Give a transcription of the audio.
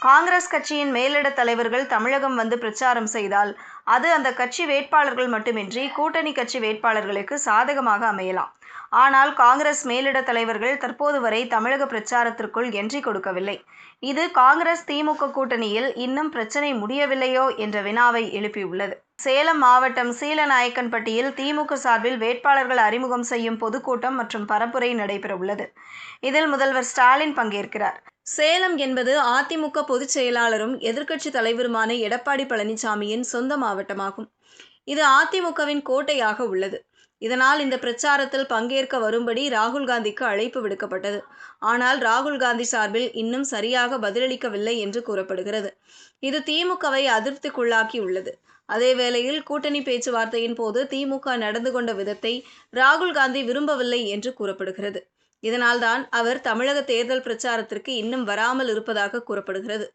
காங்கிரஸ் கட்சியின் மேலிட தலைவர்கள் தமிழகம் வந்து பிரச்சாரம் செய்தால் அது அந்த கட்சி வேட்பாளர்கள் மட்டுமின்றி கூட்டணி கட்சி வேட்பாளர்களுக்கு சாதகமாக அமையலாம். ஆனால் காங்கிரஸ் மேலிட தலைவர்கள் தற்போது வரை தமிழக பிரச்சாரத்திற்குள் என்ட்ரி கொடுக்கவில்லை. இது காங்கிரஸ் திமுக கூட்டணியில் இன்னும் பிரச்சனை முடியவில்லையோ என்ற வினாவை எழுப்பியுள்ளது. சேலம் மாவட்டம் சீலநாயக்கன்பட்டியில் திமுக சார்பில் வேட்பாளர்கள் அறிமுகம் செய்யும் பொதுக்கூட்டம் மற்றும் பரப்புரை நடைபெறவுள்ளது. இதில் முதல்வர் ஸ்டாலின் பங்கேற்கிறார். சேலம் என்பது அதிமுக பொதுச் செயலாளரும் எதிர்க்கட்சி தலைவருமான எடப்பாடி பழனிசாமியின் சொந்த மாவட்டமாகும். இது அதிமுகவின் கோட்டையாக உள்ளது. இதனால் இந்த பிரச்சாரத்தில் பங்கேற்க வரும்படி ராகுல் காந்திக்கு அழைப்பு விடுக்கப்பட்டது. ஆனால் ராகுல் காந்தி சார்பில் இன்னும் சரியாக பதிலளிக்கவில்லை என்று கூறப்படுகிறது. இது திமுகவை அதிருப்திக்குள்ளாக்கி உள்ளது. அதேவேளையில் கூட்டணி பேச்சுவார்த்தையின் போது திமுக நடந்து கொண்ட விதத்தை ராகுல் காந்தி விரும்பவில்லை என்று கூறப்படுகிறது. இதனால்தான் அவர் தமிழக தேர்தல் பிரச்சாரத்திற்கு இன்னும் வராமல் இருப்பதாக கூறப்படுகிறது.